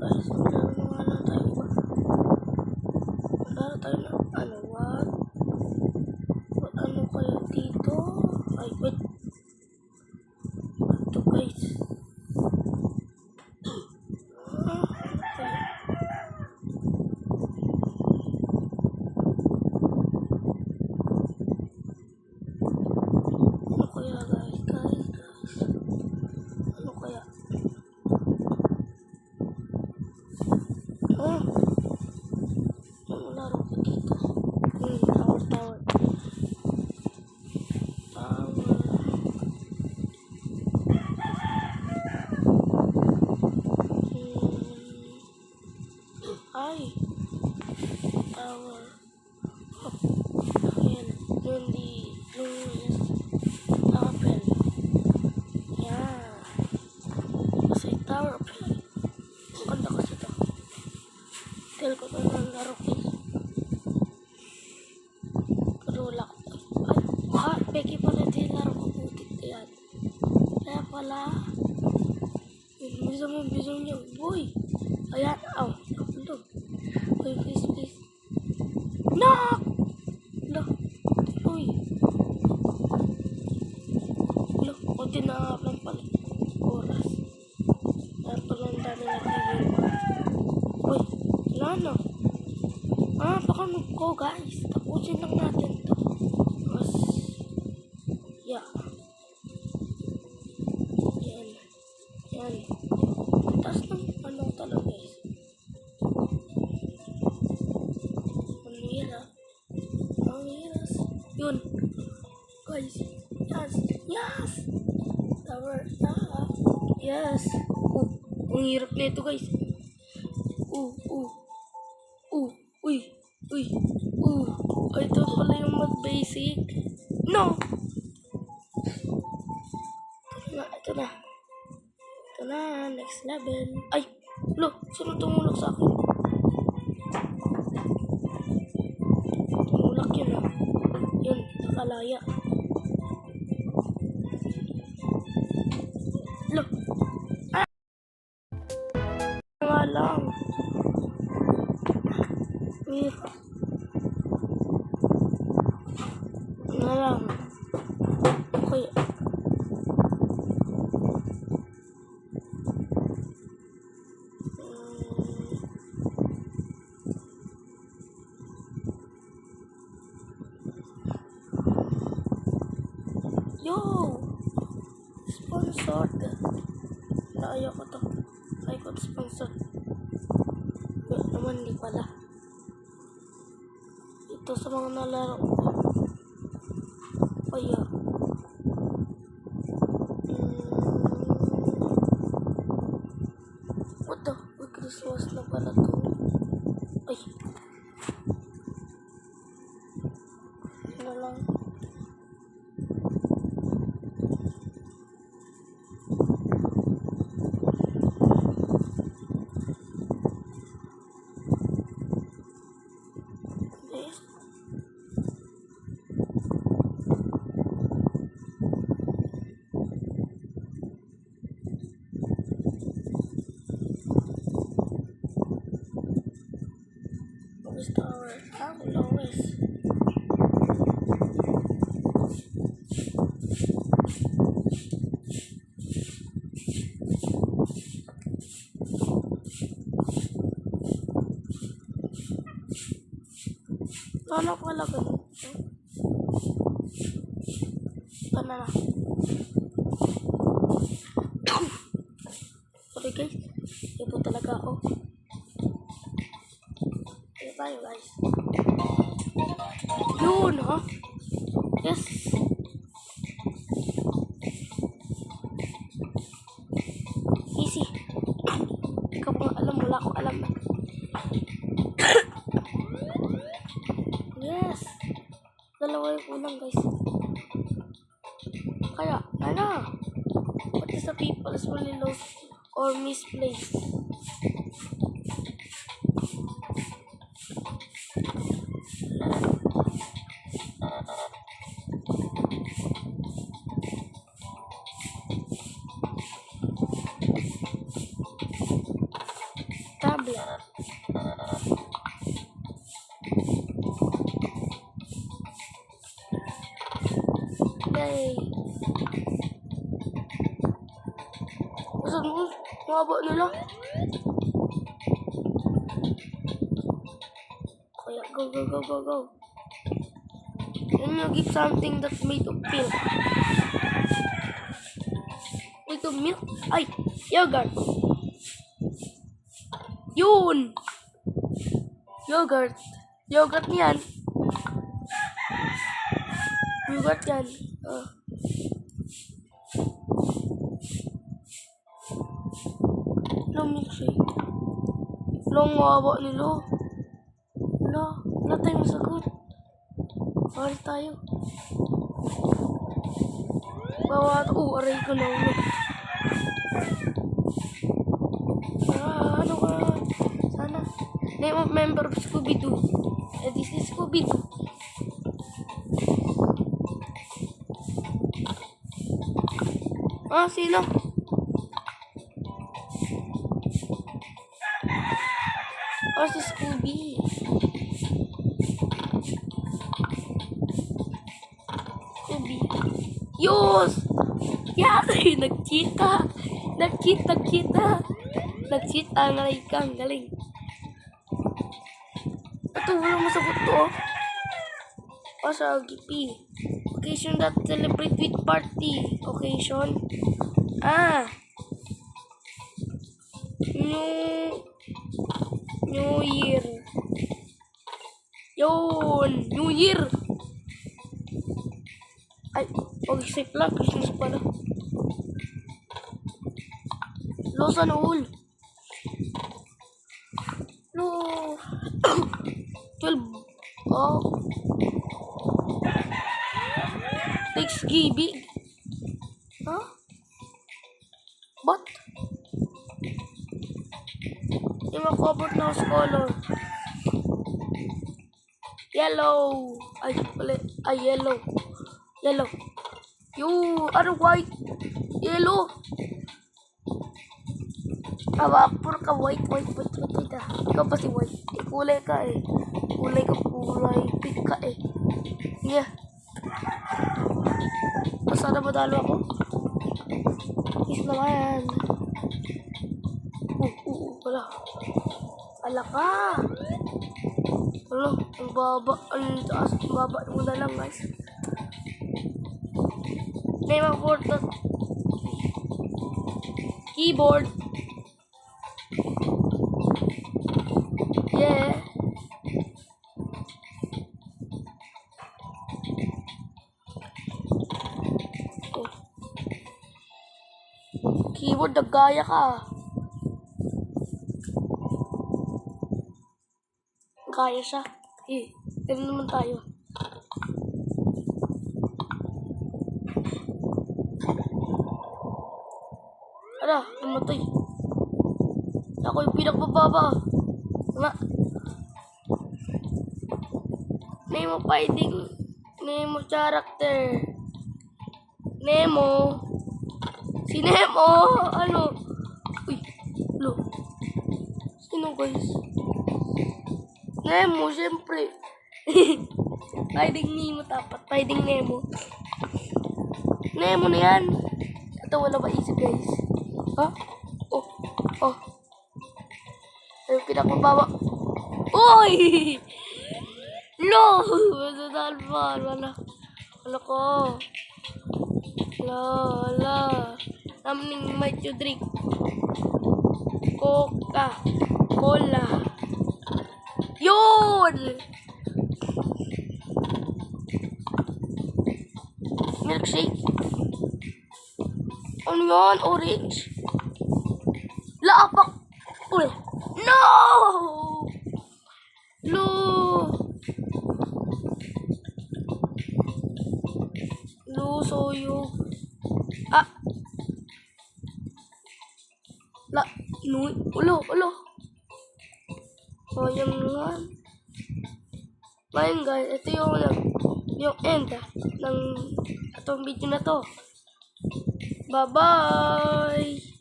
guys. Wala na tayo ba? Wala na tayo na what? Ano kaya dito? Ay, wait. Ito guys. Ano kaya guys? Ano kaya? Ano laro ko dito? Tower. Ay, tower. Ayan, yung is open. Yan. Kasi tower open. Ang ganda kasi ito. Tell ko na ng laro ko. Pero wala ko. Ay, Becky pala din laro ko putik. Ayan. Kaya pala. Bisa niya. Boy. Ayan. Aw. Kapulog. Boy, please. No! Look. Uy. Look. O tinahap lang pala. Oras. Kaya pala ang dami natin. Uy. Lano. Baka ko guys. Tapusin lang natin to. Mas. Yeah. Yan. Taas ng ano talaga guys. Ang hiras. Yun. Guys. Yes. Tower. Yes. Ang hirap na ito guys. Uy. Ito pala yung mag-basic. No! Ito na. Next level. Ay! Look! Sino tumulak sa akin? Tumulak yun Yun. Nakalaya. Look! Nga lang. Okay. Yo! Sponsored. Ayaw ko to. Ayaw ko sponsored. Wait naman, hindi pala. Ito sa mga nalaro ko. Kaya. What the? Christmas na pala to. Ay. Ano lang. Tower. Always. Ano pala ganito? Banana. Sorry guys. Ibo talaga ako. Tayo guys. Yun Yes. Easy. Ikaw pang alam, wala akong alam. Yes. Dalawa yung ulang guys. Kaya, what is the people's really lost or misplaced? eh. Saan mo? Mababa nila. Kaya, go. And you give something that's made of milk. Made of milk? Ay, yogurt. Yun! Yogurt. Yogurt yan. Yogurt yan. Milkshake. Long mawa nilo. Wala tayong masagot. Bawal tayo. Bawat. Aray ko na ulo. Ano ka? Sana. Name of member of Scooby-Doo. This is Scooby-Doo. Sino? Si Scooby. Yus! Yari! Nag-cheat ang Raikang. Galing. Ito, wala masagot to. Sa Gipi. Occasion that celebrate with party. Occasion. New Year. Yun! New Year! Ay, pag-save lang. Christmas pala. Losan all. No. 12. Thanksgiving. What? Yung cover na color. Yellow. Yellow. White. Yellow. Pur ka white. Ikaw pa si white. Kulay ka eh. Kulay pink ka eh. Yeah. Sana madalo ako. Is naman. Wala. Ala ka. Ang baba. Ang taas. Ang baba. Muna lang guys. Name of board. Keyboard. Yeah. Keyboard, nagaya ka. Kaya siya. Ganun naman tayo. Namatay. Ako yung pinagbababa. Name of fighting. Name of character. Nemo. Si Nemo. Uy. Sino guys? Nemo, syempre. Fighting Nemo dapat. Fighting Nemo. Nemo na yan. Ito wala ba isip guys? Ay, pinakababa. Uy! Wala ko. Namning might you drink Coca-Cola. Yun! Milkshake. Ano yan? Orange. Laapak. Uy. No! Soyo. Ulo. Sayang nga. Ngayon guys, ito yung end ng itong video na to. Bye-bye!